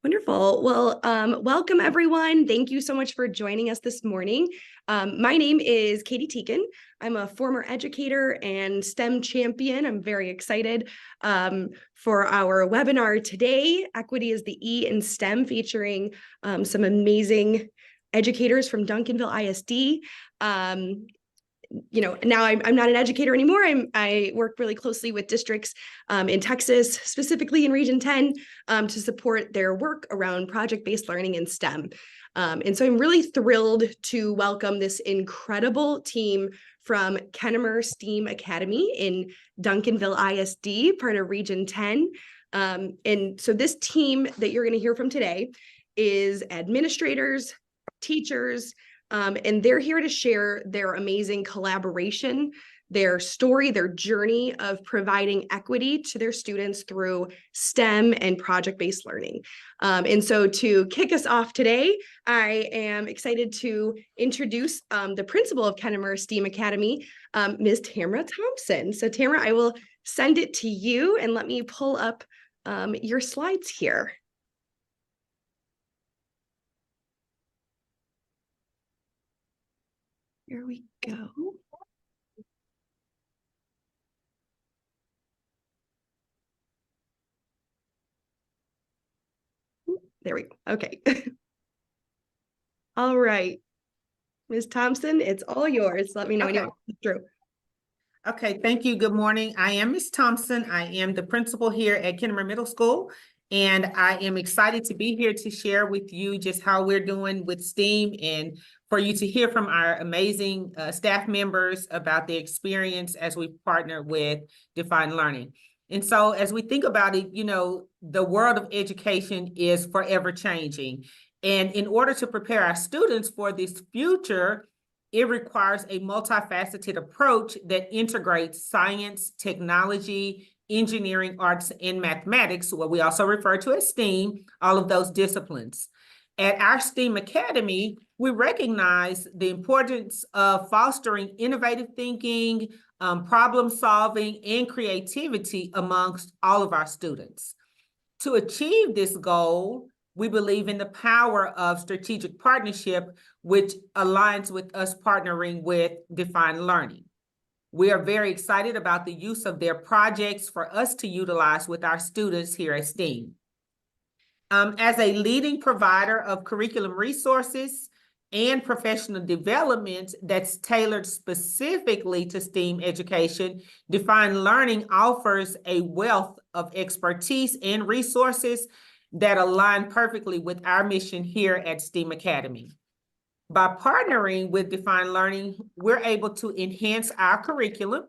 Wonderful. Well, welcome everyone. Thank you so much for joining us this morning. My name is Katie Teakin. I'm a former educator and STEM champion. I'm very excited for our webinar today. Equity is the E in STEM, featuring some amazing educators from Duncanville ISD. Now I'm not an educator anymore. I work really closely with districts in Texas, specifically in Region 10, to support their work around project-based learning in STEM. And so I'm really thrilled to welcome this incredible team from Kennemer STEAM Academy in Duncanville ISD, part of Region 10. And so this team that you're going to hear from today is administrators, teachers, and they're here to share their amazing collaboration, their story, their journey of providing equity to their students through STEM and project-based learning. And so to kick us off today, I am excited to introduce the principal of Kennemer STEAM Academy, Ms. Tamara Thompson. So Tamara, I will send it to you and let me pull up your slides here. Here we go. There we go. Okay. All right. Ms. Thompson, it's all yours. Let me know when you want to through. Okay, thank you. Good morning. I am Ms. Thompson. I am the principal here at Kennemer Middle School, and I am excited to be here to share with you just how we're doing with STEAM and for you to hear from our amazing staff members about their experience as we partner with Define Learning. And so as we think about it, the world of education is forever changing. And in order to prepare our students for this future, it requires a multifaceted approach that integrates science, technology, engineering, arts, and mathematics, what we also refer to as STEAM, all of those disciplines. At our STEAM Academy, we recognize the importance of fostering innovative thinking, problem solving, and creativity amongst all of our students. To achieve this goal, we believe in the power of strategic partnership, which aligns with us partnering with Define Learning. We are very excited about the use of their projects for us to utilize with our students here at STEAM. As a leading provider of curriculum resources and professional development that's tailored specifically to STEAM education, Define Learning offers a wealth of expertise and resources that align perfectly with our mission here at STEAM Academy. By partnering with Define Learning, we're able to enhance our curriculum,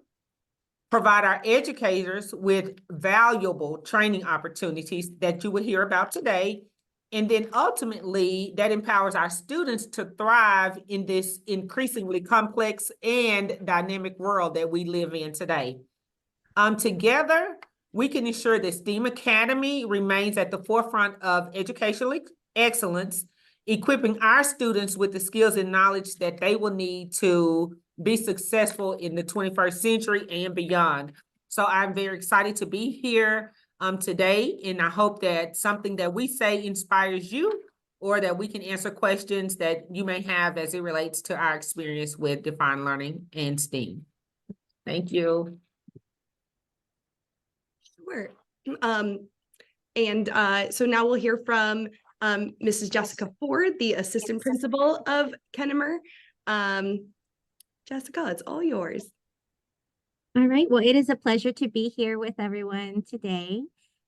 provide our educators with valuable training opportunities that you will hear about today, and then ultimately that empowers our students to thrive in this increasingly complex and dynamic world that we live in today. Together, we can ensure that STEAM Academy remains at the forefront of educational excellence, equipping our students with the skills and knowledge that they will need to be successful in the 21st century and beyond. So I'm very excited to be here today, and I hope that something that we say inspires you, or that we can answer questions that you may have as it relates to our experience with Define Learning and STEAM. Thank you. Sure. So now we'll hear from Mrs. Jessica Ford, the assistant principal of Kennemer. Jessica, it's all yours. All right. Well, it is a pleasure to be here with everyone today.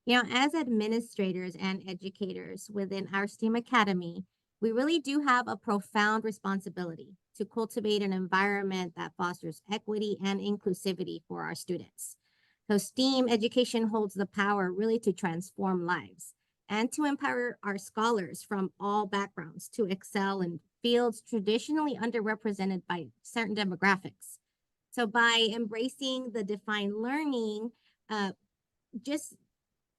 As administrators and educators within our STEAM Academy, we really do have a profound responsibility to cultivate an environment that fosters equity and inclusivity for our students. So STEAM education holds the power really to transform lives and to empower our scholars from all backgrounds to excel in fields traditionally underrepresented by certain demographics. So by embracing the Define Learning, just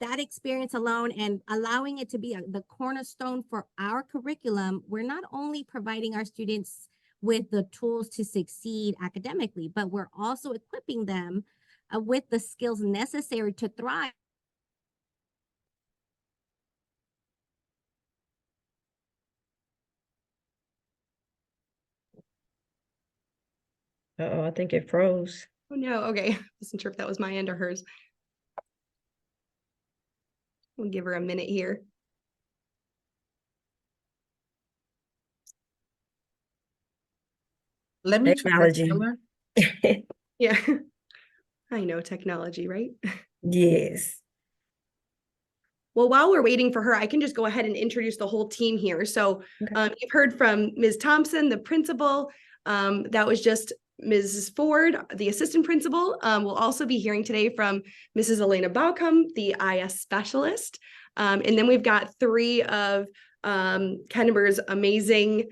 that experience alone and allowing it to be the cornerstone for our curriculum, we're not only providing our students with the tools to succeed academically, but we're also equipping them with the skills necessary to thrive Uh-oh, I think it froze. Oh no, okay. Wasn't sure if that was my end or hers. We'll give her a minute here. Let me try to Technology. tell her. Yeah. I know technology, right? Yes. Well, while we're waiting for her, I can just go ahead and introduce the whole team here. So Okay. you've heard from Ms. Thompson, the principal. That was just Mrs. Ford, the assistant principal. We'll also be hearing today from Mrs. Elena Baucom, the IS specialist. And then we've got three of Kennemer's amazing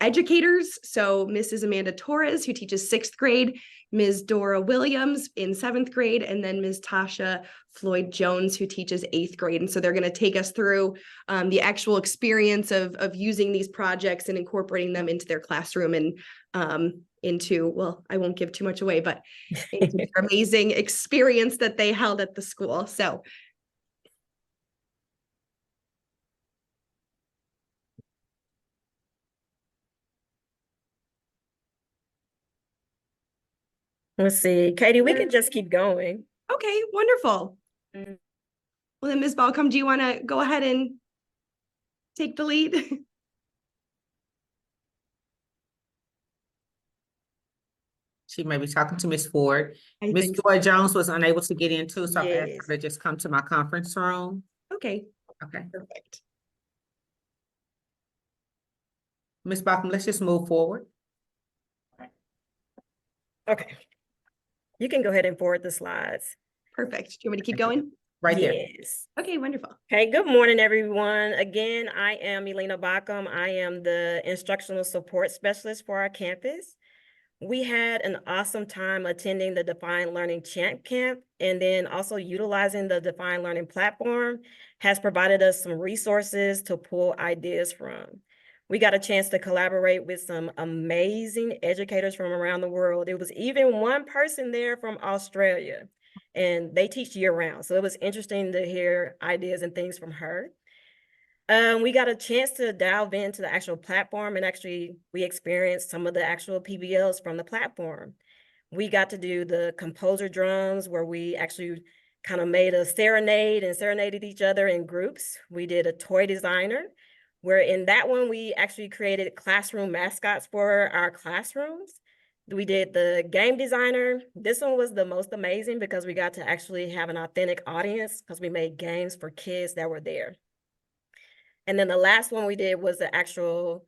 educators. So Mrs. Amanda Torres, who teaches 6th grade, Ms. Dora Williams in 7th grade, and then Ms. Tasha Floyd Jones, who teaches 8th grade. And so they're going to take us through the actual experience of using these projects and incorporating them into their classroom and into, well, I won't give too much away, but into their amazing experience that they held at the school. So Let's see. Katie, we can just keep going. okay, wonderful. Mm. Well, then Ms. Balcom, do you want to go ahead and take the lead? She may be talking to Miss Ford. I Miss think so. Joy Jones was unable to get in too, so I've asked Yes. her to just come to my conference room. Okay, Okay, perfect. Miss Baucom, let's just move forward. Okay. You can go ahead and forward the slides. Perfect. Do you want me to keep going? Right there. Yes. Okay, wonderful. Hey, good morning, everyone. Again, I am Elena Baucom. I am the instructional support specialist for our campus. We had an awesome time attending the Defined Learning Champ Camp, and then also utilizing the Defined Learning platform has provided us some resources to pull ideas from. We got a chance to collaborate with some amazing educators from around the world. There was even one person there from Australia, and they teach year round. So it was interesting to hear ideas and things from her. We got a chance to delve into the actual platform, and actually we experienced some of the actual PBLs from the platform. We got to do the composer drums, where we actually kind of made a serenade and serenaded each other in groups. We did a toy designer, where in that one, we actually created classroom mascots for our classrooms. We did the game designer. This one was the most amazing because we got to actually have an authentic audience because we made games for kids that were there. And then the last one we did was the actual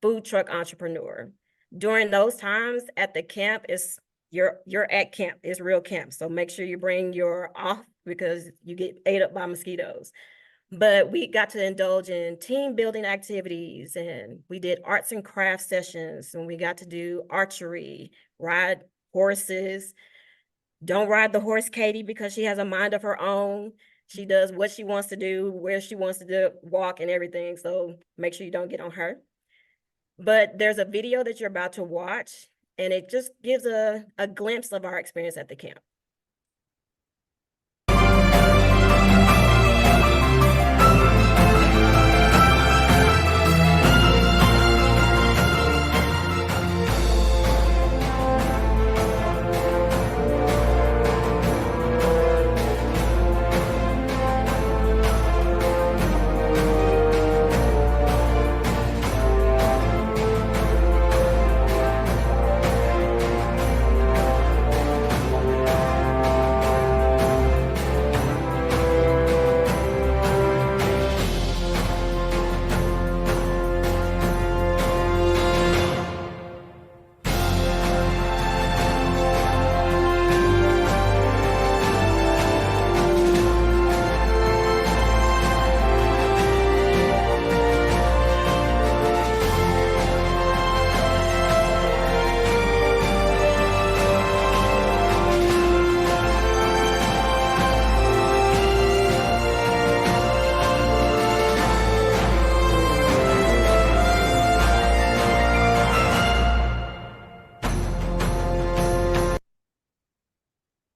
food truck entrepreneur. During those times at the camp, you're at camp, it's real camp. So make sure you bring your off because you get ate up by mosquitoes. But we got to indulge in team building activities, and we did arts and crafts sessions, and we got to do archery, ride horses. Don't ride the horse, Katie, because she has a mind of her own. She does what she wants to do, where she wants to do, walk and everything. So make sure you don't get on her. But there's a video that you're about to watch, and it just gives a glimpse of our experience at the camp.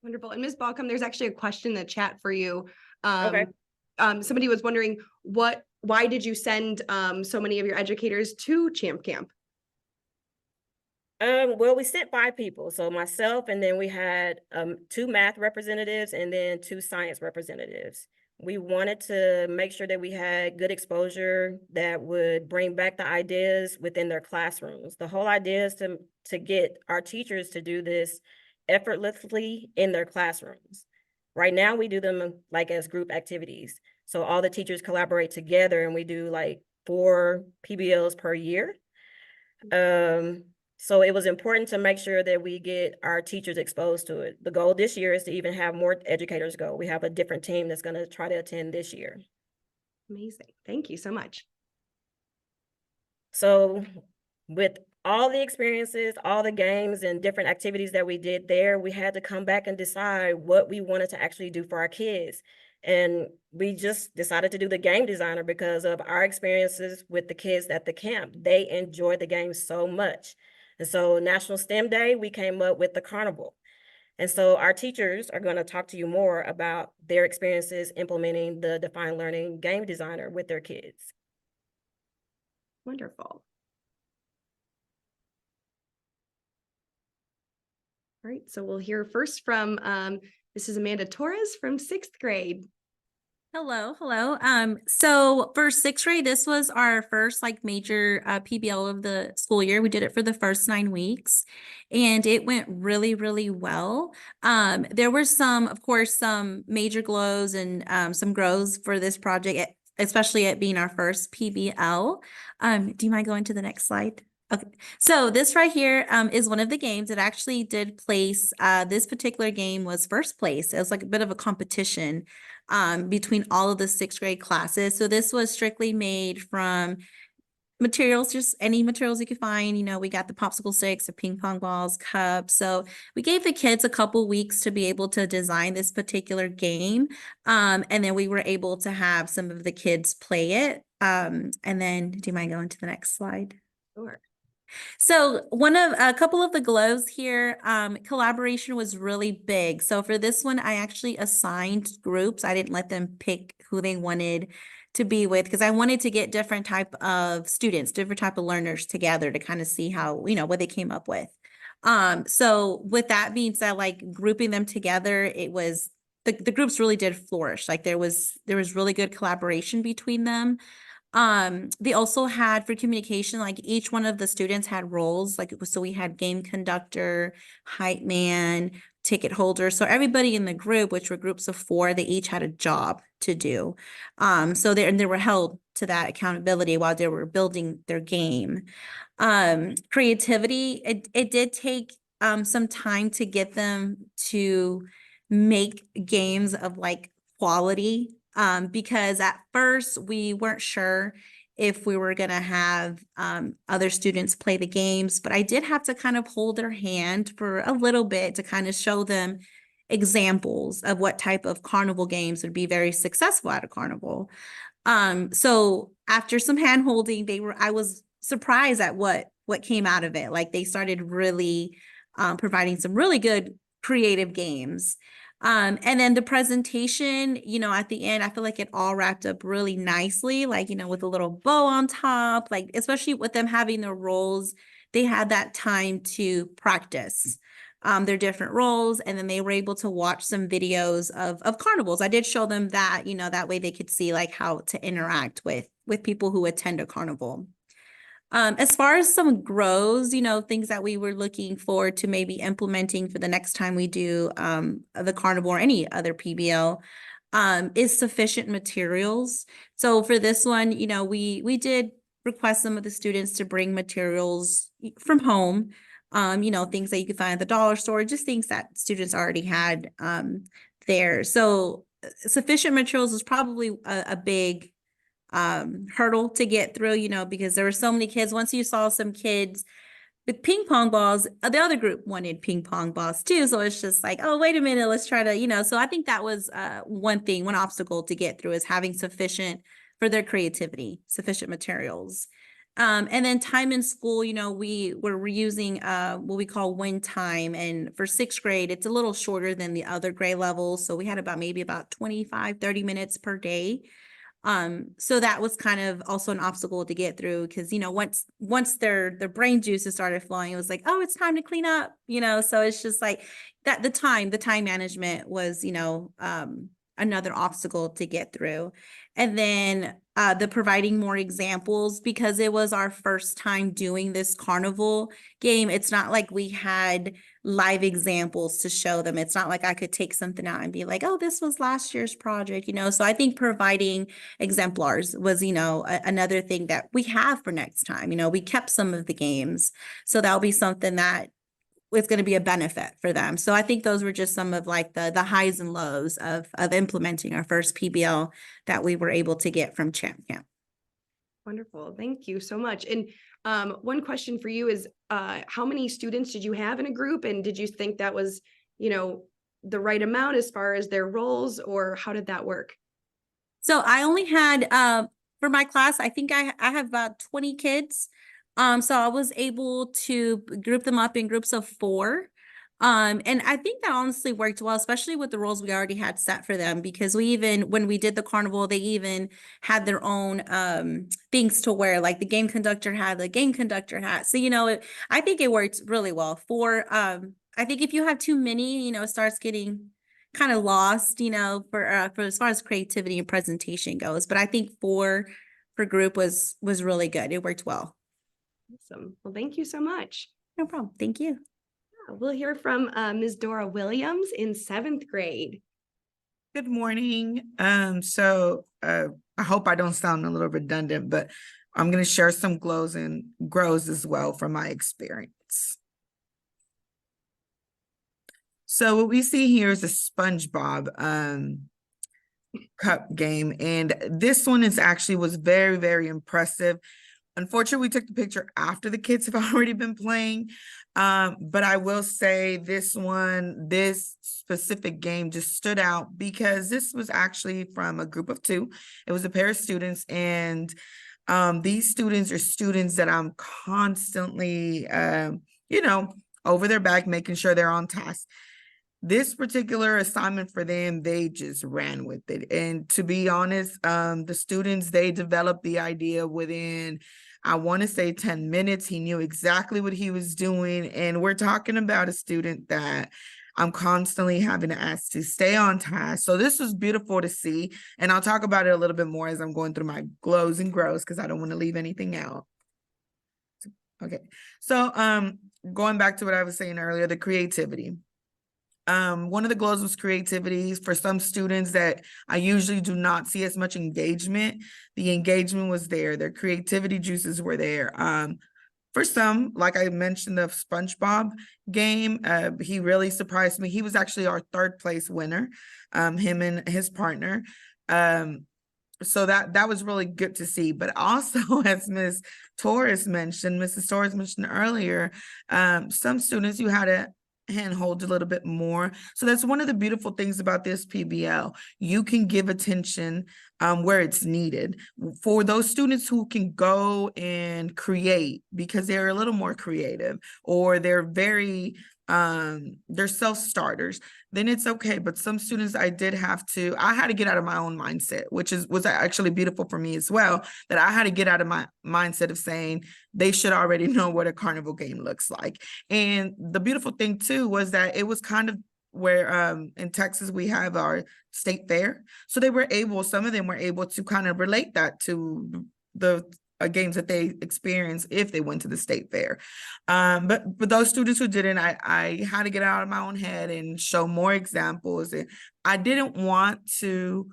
Wonderful. And Ms. Balcom, there's actually a question in the chat for you. Okay. Somebody was wondering why did you send so many of your educators to Champ Camp? Well, we sent 5 people. So myself, and then we had 2 math representatives and then 2 science representatives. We wanted to make sure that we had good exposure that would bring back the ideas within their classrooms. The whole idea is to get our teachers to do this effortlessly in their classrooms. Right now, we do them like as group activities. So all the teachers collaborate together and we do like 4 PBLs per year. So it was important to make sure that we get our teachers exposed to it. The goal this year is to even have more educators go. We have a different team that's going to try to attend this year. Amazing. Thank you so much. So with all the experiences, all the games and different activities that we did there, we had to come back and decide what we wanted to actually do for our kids. And we just decided to do the game designer because of our experiences with the kids at the camp. They enjoyed the game so much. And so National STEM Day, we came up with the carnival. And so our teachers are going to talk to you more about their experiences implementing the Defined Learning game designer with their kids. Wonderful. All right, so we'll hear first from this is Amanda Torres from 6th grade. Hello. So for 6th grade, this was our first like major PBL of the school year. We did it for the first 9 weeks and it went really, really well. There were of course, some major glows and some grows for this project, especially it being our first PBL. Do you mind going to the next slide? Okay, so this right here is one of the games that actually did place. This particular game was first place. It was like a bit of a competition between all of the 6th grade classes. So this was strictly made from materials, just any materials you could find. You know, we got the popsicle sticks, the ping pong balls, cups. So we gave the kids a couple weeks to be able to design this particular game. And then we were able to have some of the kids play it. And then do you mind going to the next slide? Sure. So a couple of the glows here, collaboration was really big. So for this one, I actually assigned groups. I didn't let them pick who they wanted to be with because I wanted to get different type of students, different type of learners together to kind of see how, you know, what they came up with. So with that being said, like grouping them together, it was the groups really did flourish. Like there was really good collaboration between them. They also had for communication, like each one of the students had roles, like so we had game conductor, hype man, ticket holder. So everybody in the group, which were groups of 4, they each had a job to do. So they were held to that accountability while they were building their game. Creativity, it did take some time to get them to make games of like quality. Because at first we weren't sure if we were going to have other students play the games, but I did have to kind of hold their hand for a little bit to kind of show them examples of what type of carnival games would be very successful at a carnival. So after some hand holding, I was surprised at what came out of it. Like they started really providing some really good creative games. And then the presentation, you know, at the end, I feel like it all wrapped up really nicely, like, you know, with a little bow on top, like, especially with them having their roles, they had that time to practice their different roles. And then they were able to watch some videos of carnivals. I did show them that, you know, that way they could see like how to interact with people who attend a carnival. As far as some grows, you know, things that we were looking forward to maybe implementing for the next time we do the carnival or any other PBL is sufficient materials. So for this one, you know, we did request some of the students to bring materials from home, you know, things that you could find at the dollar store, just things that students already had there. So sufficient materials is probably a big hurdle to get through, you know, because there were so many kids. Once you saw some kids with ping pong balls, the other group wanted ping pong balls too. So it's just like, oh, wait a minute, let's try to, you know, so I think that was one obstacle to get through is having sufficient for their creativity, sufficient materials. And then time in school, you know, we were reusing what we call win time. And for 6th grade, it's a little shorter than the other grade levels. So we had maybe about 25, 30 minutes per day. So that was kind of also an obstacle to get through because, you know, once their brain juices started flowing, it was like, oh, it's time to clean up, you know? So it's just like that the time management was, you know, another obstacle to get through. And then the providing more examples, because it was our first time doing this carnival game. It's not like we had live examples to show them. It's not like I could take something out and be like, oh, this was last year's project, you know? So I think providing exemplars was, you know, another thing that we have for next time. You know, we kept some of the games. So that'll be something that it's going to be a benefit for them. So I think those were just some of like the highs and lows of implementing our first PBL that we were able to get from Champ Camp. Wonderful. Thank you so much. And one question for you is, how many students did you have in a group? And did you think that was, you know, the right amount as far as their roles, or how did that work? So I only had, for my class, I think I have about 20 kids. So I was able to group them up in groups of 4. And I think that honestly worked well, especially with the roles we already had set for them, because when we did the carnival, they even had their own things to wear, like the game conductor had the game conductor hat. So, you know, I think it worked really well. I think if you have too many, you know, it starts getting kind of lost, you know, for as far as creativity and presentation goes. But I think 4 per group was really good. It worked well. Awesome. Well, thank you so much. No problem. Thank you. We'll hear from Ms. Dora Williams in 7th grade. Good morning. I hope I don't sound a little redundant, but I'm going to share some glows and grows as well from my experience. So what we see here is a SpongeBob cup game, and this one was very, very impressive. Unfortunately, we took the picture after the kids have already been playing. But I will say this specific game just stood out because this was actually from a group of 2. It was a pair of students, and these students are students that I'm constantly, you know, over their back, making sure they're on task. This particular assignment for them, they just ran with it. And to be honest, the students, they developed the idea within, I want to say 10 minutes. He knew exactly what he was doing. And we're talking about a student that I'm constantly having to ask to stay on task. So this was beautiful to see. And I'll talk about it a little bit more as I'm going through my glows and grows, because I don't want to leave anything out. Okay. So going back to what I was saying earlier, the creativity. One of the glows was creativity. For some students that I usually do not see as much engagement, the engagement was there. Their creativity juices were there. For some, like I mentioned, the SpongeBob game, he really surprised me. He was actually our 3rd place winner, him and his partner. So that was really good to see. But also, as Mrs. Torres mentioned earlier, some students you had to handhold a little bit more. So that's one of the beautiful things about this PBL. You can give attention where it's needed. For those students who can go and create because they're a little more creative, or they're very they're self-starters, then it's okay. But some students I had to get out of my own mindset, which was actually beautiful for me as well, that I had to get out of my mindset of saying they should already know what a carnival game looks like. And the beautiful thing too was that it was kind of where in Texas we have our state fair. So some of them were able to kind of relate that to the games that they experience if they went to the state fair. But for those students who didn't, I had to get out of my own head and show more examples. And I didn't want to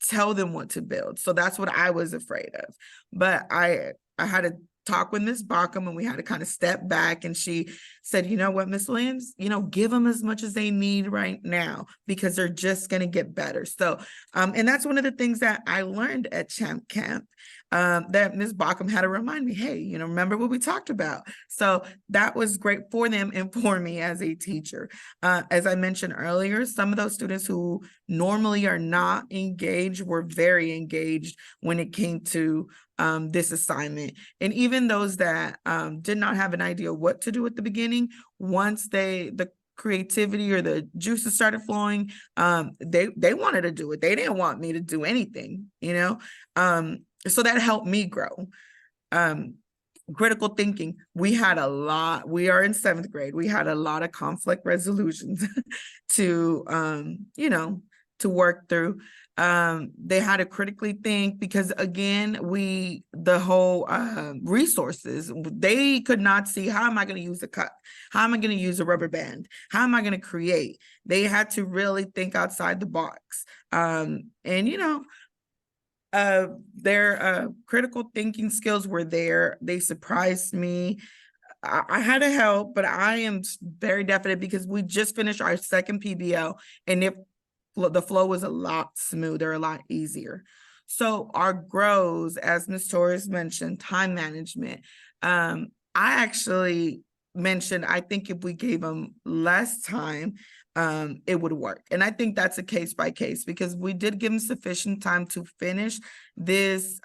tell them what to build. So that's what I was afraid of. But I had to talk with Ms. Bockham, and we had to kind of step back, and she said, you know what, Ms. Williams, you know, give them as much as they need right now, because they're just going to get better. So, and that's one of the things that I learned at Champ Camp, that Ms. Bockham had to remind me, hey, you know, remember what we talked about. So that was great for them and for me as a teacher. As I mentioned earlier, some of those students who normally are not engaged were very engaged when it came to this assignment. And even those that did not have an idea what to do at the beginning, once the creativity or the juices started flowing, they wanted to do it. They didn't want me to do anything, you know? So that helped me grow. Critical thinking, we had a lot, we are in 7th grade, we had a lot of conflict resolutions to you know, to work through. They had to critically think because again, the whole resources, they could not see, how am I going to use a cup? How am I going to use a rubber band? How am I going to create? They had to really think outside the box. And you know, their critical thinking skills were there. They surprised me. I had to help, but I am very definite because we just finished our 2nd PBL and the flow was a lot smoother, a lot easier. So our grows, as Ms. Torres mentioned, time management. I actually mentioned, I think if we gave them less time, it would work. And I think that's a case by case because we did give them sufficient time to finish this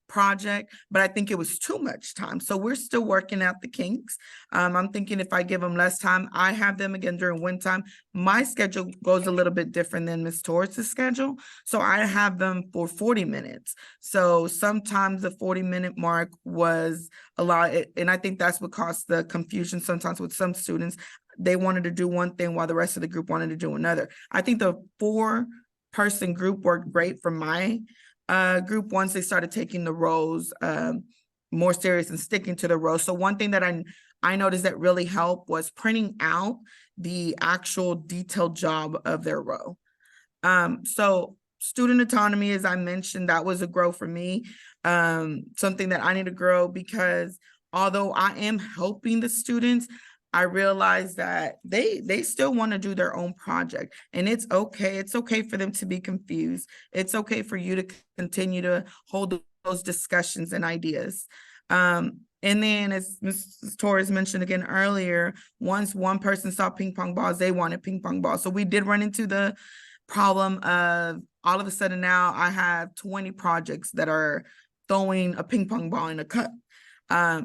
project, but I think it was too much time. So we're still working out the kinks. I'm thinking if I give them less time, I have them again during winter time. My schedule goes a little bit different than Ms. Torres' schedule. So I have them for 40 minutes. So sometimes the 40-minute mark was a lot. And I think that's what caused the confusion sometimes with some students. They wanted to do one thing while the rest of the group wanted to do another. I think the 4-person group worked great for my group once they started taking the roles more serious and sticking to the roles. So one thing that I noticed that really helped was printing out the actual detailed job of their role. So student autonomy, as I mentioned, that was a grow for me. Something that I need to grow because although I am helping the students, I realized that they still want to do their own project, and it's okay. It's okay for them to be confused. It's okay for you to continue to hold those discussions and ideas. And then as Mrs. Torres mentioned again earlier, once one person saw ping pong balls, they wanted ping pong balls. So we did run into the problem of all of a sudden now I have 20 projects that are throwing a ping pong ball in a cup.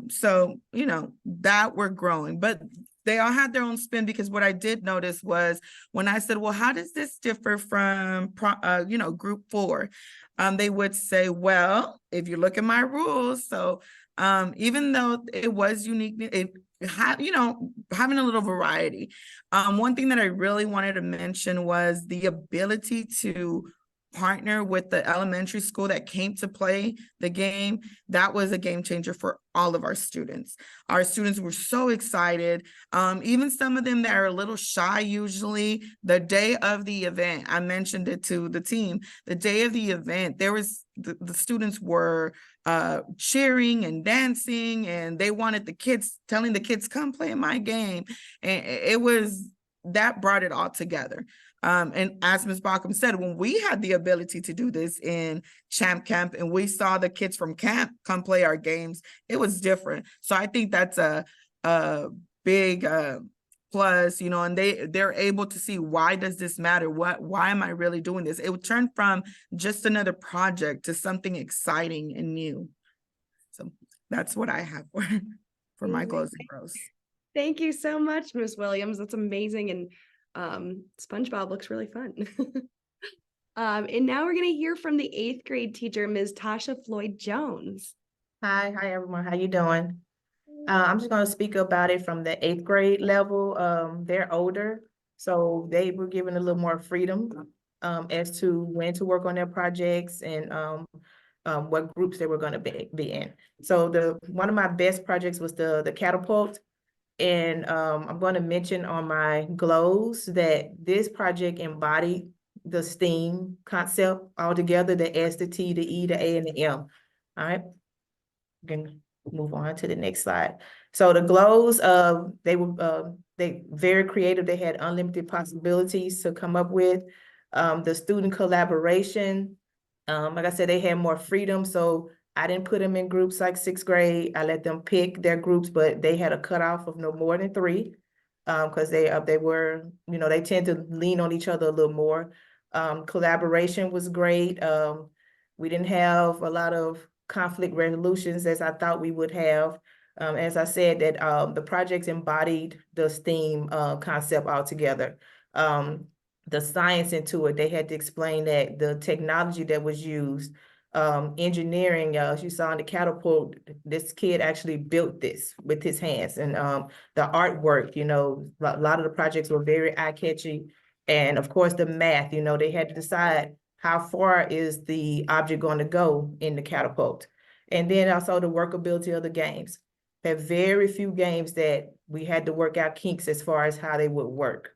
So, you know, that we're growing, but they all had their own spin because what I did notice was when I said, well, how does this differ from, you know, group 4? They would say, well, if you look at my rules, so even though it was unique, it had, you know, having a little variety. One thing that I really wanted to mention was the ability to partner with the elementary school that came to play the game. That was a game changer for all of our students. Our students were so excited. Even some of them that are a little shy usually, the day of the event, I mentioned it to the team, the day of the event, there was the students were cheering and dancing, and they wanted the kids, telling the kids, come play in my game. And it was, that brought it all together. And as Ms. Baucom said, when we had the ability to do this in Champ Camp and we saw the kids from camp come play our games, it was different. So I think that's a big plus, you know, and they're able to see, why does this matter? Why am I really doing this? It would turn from just another project to something exciting and new. So that's what I have for my goals and growth. Thank you so much, Ms. Williams. That's amazing. And SpongeBob looks really fun. And now we're going to hear from the 8th grade teacher, Ms. Tasha Floyd-Jones. Hi everyone. How you doing? I'm just going to speak about it from the 8th grade level. They're older, so they were given a little more freedom as to when to work on their projects and what groups they were going to be in. So one of my best projects was the catapult. And I'm going to mention on my glows that this project embodied the STEAM concept altogether, the S, the T, the E, the A, and the M. All right, we can move on to the next slide. So the glows, they were very creative. They had unlimited possibilities to come up with. The student collaboration, like I said, they had more freedom. So I didn't put them in groups like 6th grade. I let them pick their groups, but they had a cutoff of no more than 3 because they were, you know, they tend to lean on each other a little more. Collaboration was great. We didn't have a lot of conflict resolutions as I thought we would have. As I said, that the projects embodied the STEAM concept altogether. The science into it, they had to explain that the technology that was used, engineering, as you saw in the catapult, this kid actually built this with his hands, and the artwork, you know, a lot of the projects were very eye-catchy. And of course, the math, you know, they had to decide how far is the object going to go in the catapult. And then also the workability of the games. There are very few games that we had to work out kinks as far as how they would work.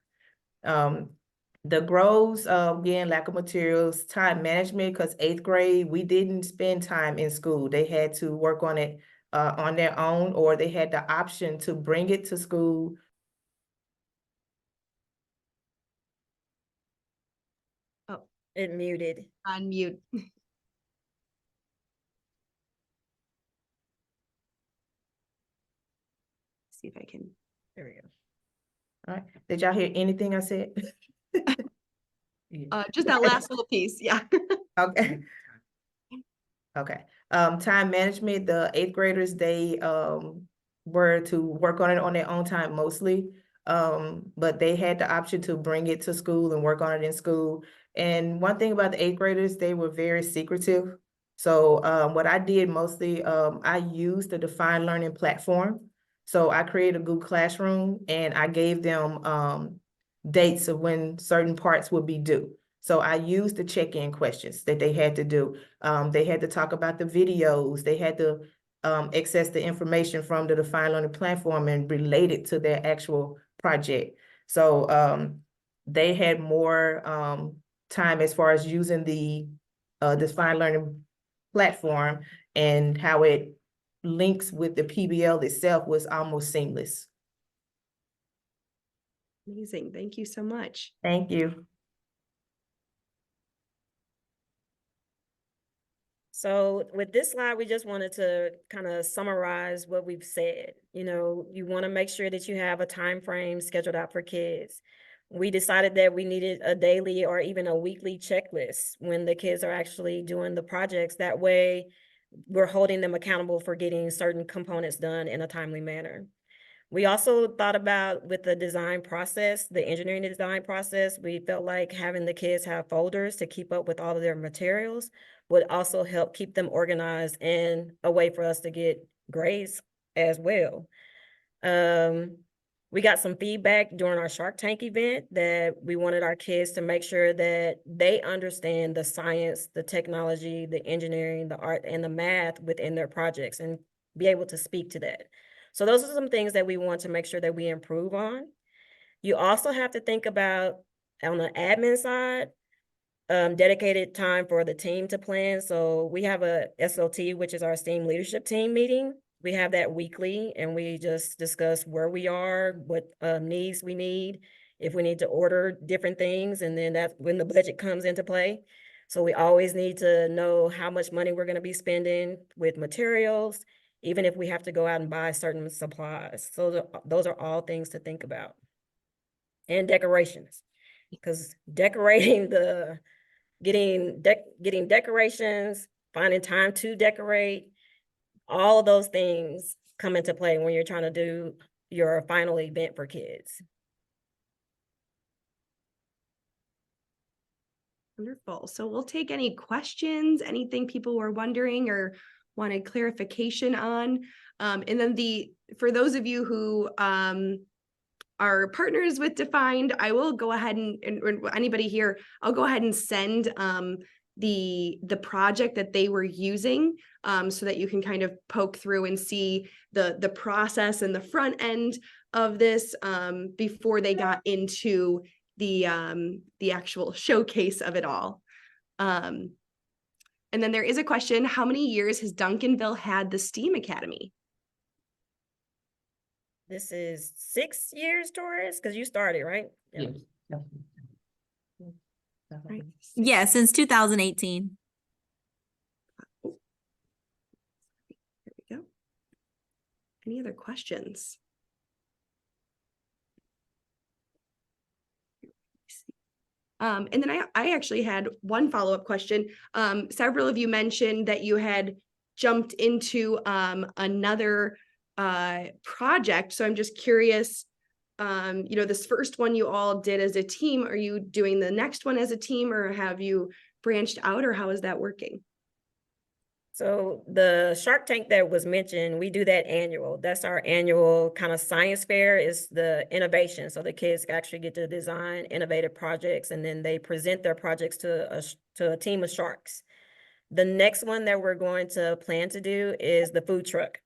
The grows, again, lack of materials, time management, because 8th grade, we didn't spend time in school. They had to work on it on their own, or they had the option to bring it to school. Oh, It muted. unmute. See if I can. There we go. All right, did y'all hear anything I said? Just that last little piece, yeah. Okay. Okay, time management, the 8th graders, they were to work on it on their own time mostly. But they had the option to bring it to school and work on it in school. And one thing about the 8th graders, they were very secretive. So what I did mostly, I used the Defined Learning platform. So I created a Google Classroom and I gave them dates of when certain parts would be due. So I used the check-in questions that they had to do. They had to talk about the videos. They had to access the information from the Defined Learning platform and relate it to their actual project. So they had more time as far as using the Defined Learning platform, and how it links with the PBL itself was almost seamless. Amazing. Thank you so much. Thank you. So with this slide, we just wanted to kind of summarize what we've said. You know, you want to make sure that you have a time frame scheduled out for kids. We decided that we needed a daily or even a weekly checklist when the kids are actually doing the projects. That way, we're holding them accountable for getting certain components done in a timely manner. We also thought about, with the design process, the engineering design process, we felt like having the kids have folders to keep up with all of their materials would also help keep them organized, and a way for us to get grades as well. We got some feedback during our Shark Tank event that we wanted our kids to make sure that they understand the science, the technology, the engineering, the art, and the math within their projects, and be able to speak to that. So those are some things that we want to make sure that we improve on. You also have to think about, on the admin side, dedicated time for the team to plan. So we have a SLT, which is our STEAM leadership team meeting. We have that weekly, and we just discuss where we are, what needs we need, if we need to order different things, and then that's when the budget comes into play. So we always need to know how much money we're going to be spending with materials, even if we have to go out and buy certain supplies. So those are all things to think about. And decorations, because decorating getting decorations, finding time to decorate, all of those things come into play when you're trying to do your final event for kids. Wonderful. So we'll take any questions, anything people were wondering or wanted clarification on. And then for those of you who are partners with Defined, I will go ahead and anybody here, I'll go ahead and send the project that they were using, so that you can kind of poke through and see the process and the front end of this before they got into the actual showcase of it all. And then there is a question: how many years has Duncanville had the STEAM Academy? This is 6 years, Taurus, because you started, right? Yeah. Right. Yeah, since 2018. There we go. Any other questions? And then I actually had one follow-up question. Several of you mentioned that you had jumped into another project. So I'm just curious, this first one you all did as a team, are you doing the next one as a team, or have you branched out, or how is that working? So the Shark Tank that was mentioned, we do that annual. That's our annual kind of science fair, is the innovation. So the kids actually get to design innovative projects, and then they present their projects to a team of sharks. The next one that we're going to plan to do is the food truck.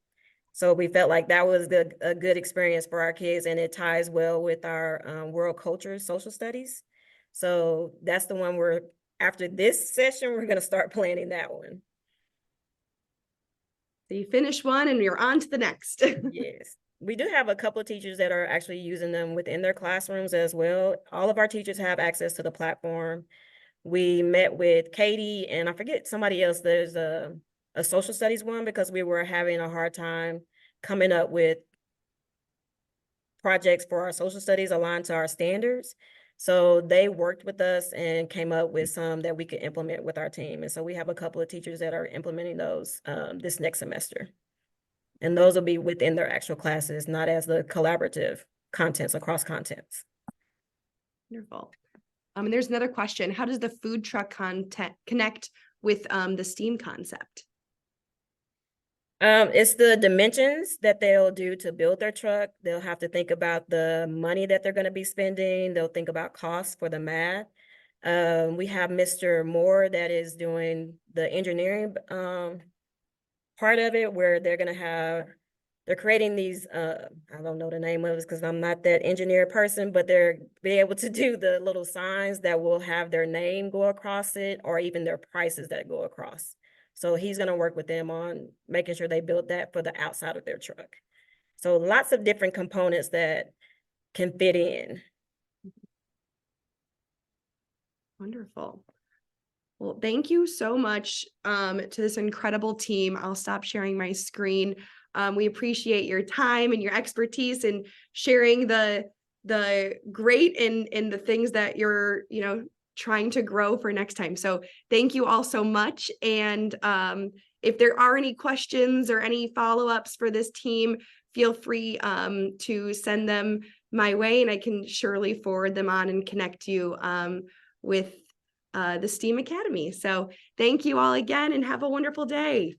So we felt like that was a good experience for our kids, and it ties well with our world culture, social studies. So that's the one after this session, we're going to start planning that one. So you finish one and you're on to the next. Yes. We do have a couple of teachers that are actually using them within their classrooms as well. All of our teachers have access to the platform. We met with Katie, and I forget somebody else. There's a social studies one, because we were having a hard time coming up with projects for our social studies aligned to our standards. So they worked with us and came up with some that we could implement with our team. And so we have a couple of teachers that are implementing those this next semester. And those will be within their actual classes, not as the collaborative contents across contents. Wonderful. And there's another question. How does the food truck content connect with the STEAM concept? It's the dimensions that they'll do to build their truck. They'll have to think about the money that they're going to be spending. They'll think about costs for the math. We have Mr. Moore that is doing the engineering part of it, where they're creating these, I don't know the name of it because I'm not that engineer person, but they're be able to do the little signs that will have their name go across it, or even their prices that go across. So he's going to work with them on making sure they build that for the outside of their truck. So lots of different components that can fit in. Wonderful. Well, thank you so much to this incredible team. I'll stop sharing my screen. We appreciate your time and your expertise in sharing the great and the things that you're, trying to grow for next time. So thank you all so much. And if there are any questions or any follow-ups for this team, feel free to send them my way, and I can surely forward them on and connect you with the STEAM Academy. So thank you all again, and have a wonderful day.